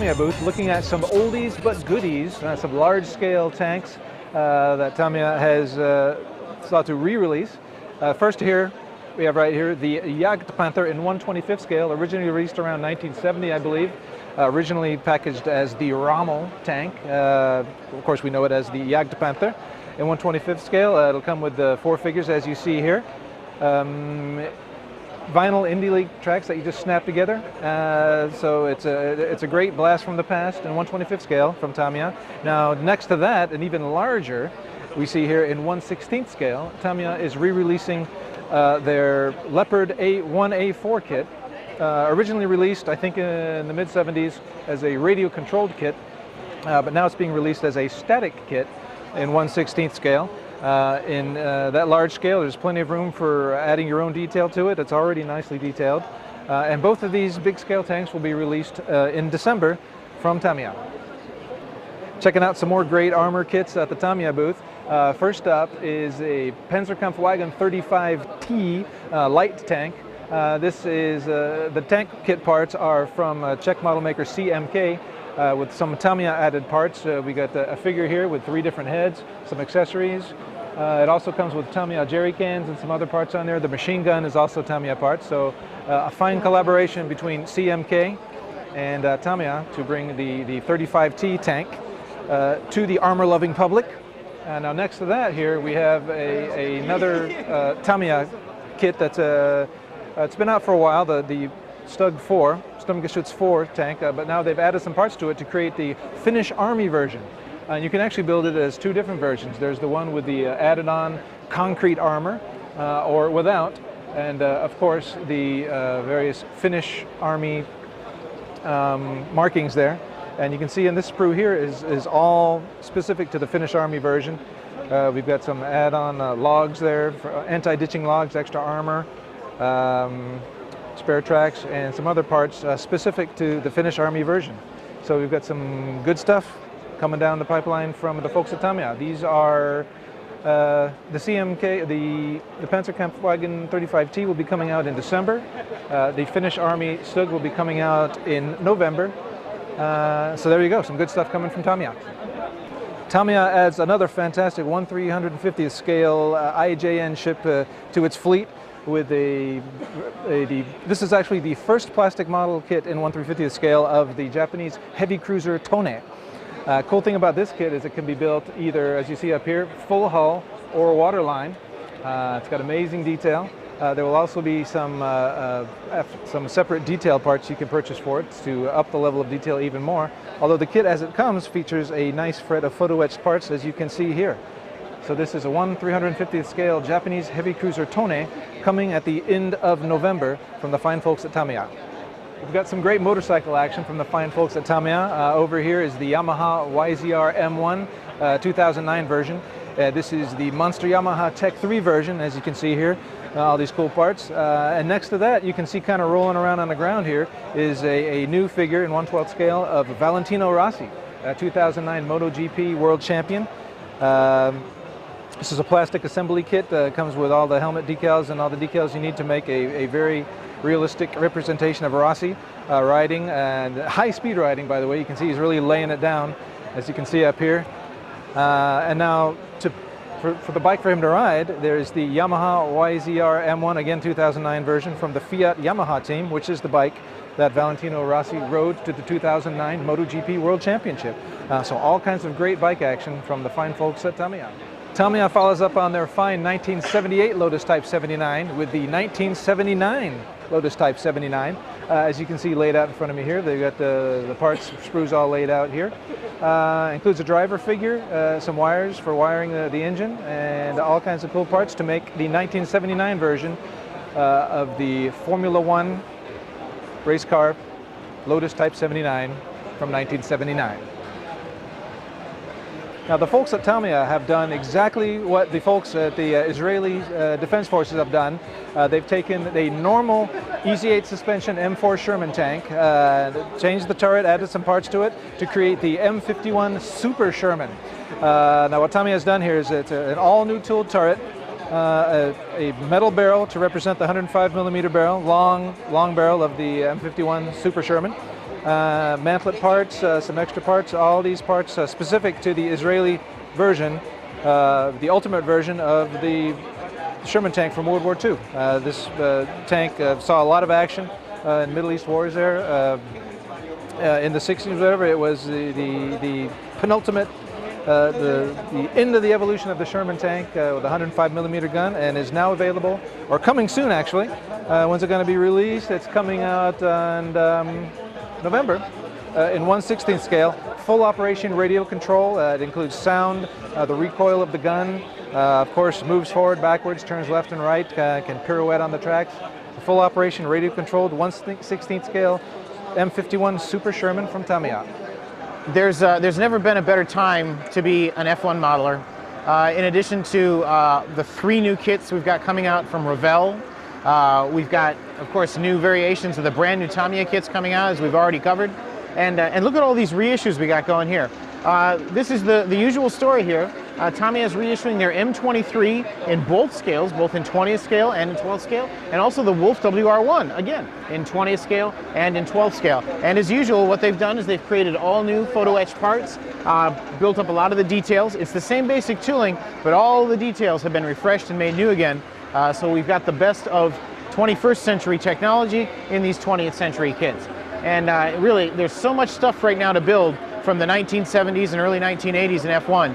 Tamiya booth looking at some oldies but goodies, some large-scale tanks that Tamiya has sought to re-release. First here, we have right here the Jagdpanther in 1/25th scale, originally released around 1970, I believe. Originally packaged as the Rommel tank. Of course, we know it as the Jagdpanther. In 1/25th scale, it'll come with the 4 figures as you see here. Vinyl Indy League tracks that you just snap together. So it's a great blast from the past in 1/25th scale from Tamiya. Now next to that, and even larger, we see here in 1/16th scale, Tamiya is re-releasing their Leopard A1A4 kit. Originally released, I think, in the mid-70s as a radio-controlled kit, but now it's being released as a static kit in 1/16th scale. In that large scale, there's plenty of room for adding your own detail to it. It's already nicely detailed. And both of these big scale tanks will be released in December from Tamiya. Checking out some more great armor kits at the Tamiya booth. First up is a Panzer 35T light tank. This is the tank kit parts are from Czech model maker CMK with some Tamiya added parts. We got a figure here with 3 different heads, some accessories. It also comes with Tamiya jerry cans and some other parts on there. The machine gun is also Tamiya parts. So a fine collaboration between CMK and Tamiya to bring the 35T tank to the armor-loving public. Now next to that here we have another Tamiya kit that's it's been out for a while, the StuG IV, StuG IV tank, but now they've added some parts to it to create the Finnish Army version. And you can actually build it as 2 different versions. There's the one with the added on concrete armor or without, and of course the various Finnish Army markings there. And you can see in this sprue here is all specific to the Finnish Army version. We've got some add-on logs there, for anti-ditching logs, extra armor, spare tracks, and some other parts specific to the Finnish Army version. So we've got some good stuff coming down the pipeline from the folks at Tamiya. These are the CMK, the Panzer 35T will be coming out in December. The Finnish Army StuG will be coming out in November. So there you go, some good stuff coming from Tamiya. Tamiya adds another fantastic 1/350th scale IJN ship to its fleet with this is actually the first plastic model kit in 1/350th scale of the Japanese heavy cruiser Tone. Cool thing about this kit is it can be built either, as you see up here, full hull or waterline. It's got amazing detail. There will also be some separate detail parts you can purchase for it to up the level of detail even more. Although the kit as it comes features a nice fret of photo etched parts, as you can see here. So this is a 1/350th scale Japanese heavy cruiser Tone coming at the end of November from the fine folks at Tamiya. We've got some great motorcycle action from the fine folks at Tamiya. Over here is the Yamaha YZR M1 2009 version. This is the Monster Yamaha Tech 3 version, as you can see here. All these cool parts. And next to that, you can see kind of rolling around on the ground here is a new figure in 1/12th scale of Valentino Rossi, 2009 MotoGP World Champion. This is a plastic assembly kit. Comes with all the helmet decals and all the decals you need to make a very realistic representation of Rossi riding, and high-speed riding, by the way. You can see he's really laying it down, as you can see up here. And now, for the bike for him to ride, there's the Yamaha YZR M1, again 2009 version from the Fiat Yamaha team, which is the bike that Valentino Rossi rode to the 2009 MotoGP World Championship. So all kinds of great bike action from the fine folks at Tamiya. Tamiya follows up on their fine 1978 Lotus Type 79 with the 1979 Lotus Type 79. As you can see laid out in front of me here, they've got the parts, sprues all laid out here. Includes a driver figure, some wires for wiring the engine, and all kinds of cool parts to make the 1979 version of the Formula One race car Lotus Type 79 from 1979. Now the folks at Tamiya have done exactly what the folks at the Israeli Defense Forces have done. They've taken a normal EZ8 suspension M4 Sherman tank, changed the turret, added some parts to it to create the M51 Super Sherman. Now what Tamiya has done here is it's an all-new tooled turret, a metal barrel to represent the 105mm barrel, long barrel of the M51 Super Sherman. mantlet parts, some extra parts, all these parts specific to the Israeli version, the ultimate version of the Sherman tank from World War II. This tank saw a lot of action in Middle East wars there. In the 60s, whatever, it was the penultimate, the end of the evolution of the Sherman tank with a 105mm gun, and is now available, or coming soon actually. When's it going to be released? It's coming out in November in 1/16 scale. Full operation radio control. It includes sound, the recoil of the gun, of course moves forward, backwards, turns left and right, can pirouette on the tracks. Full operation radio controlled 1/16 scale M51 Super Sherman from Tamiya. There's never been a better time to be an F1 modeler. In addition to the 3 new kits we've got coming out from Revell, we've got, of course, new variations of the brand new Tamiya kits coming out, as we've already covered. And look at all these reissues we got going here. This is the usual story here. Tamiya is reissuing their M23 in both scales, both in 20th scale and in 12th scale, and also the Wolf WR1, again, in 20th scale and in 12th scale. And as usual, what they've done is they've created all new photo etch parts, built up a lot of the details. It's the same basic tooling, but all the details have been refreshed and made new again. So we've got the best of 21st century technology in these 20th century kits. And really, there's so much stuff right now to build from the 1970s and early 1980s in F1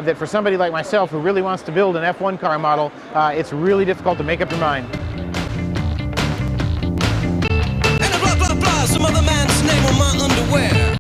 that for somebody like myself who really wants to build an F1 car model, it's really difficult to make up your mind. And I blah, blah, blah, some other man's name on my underwear.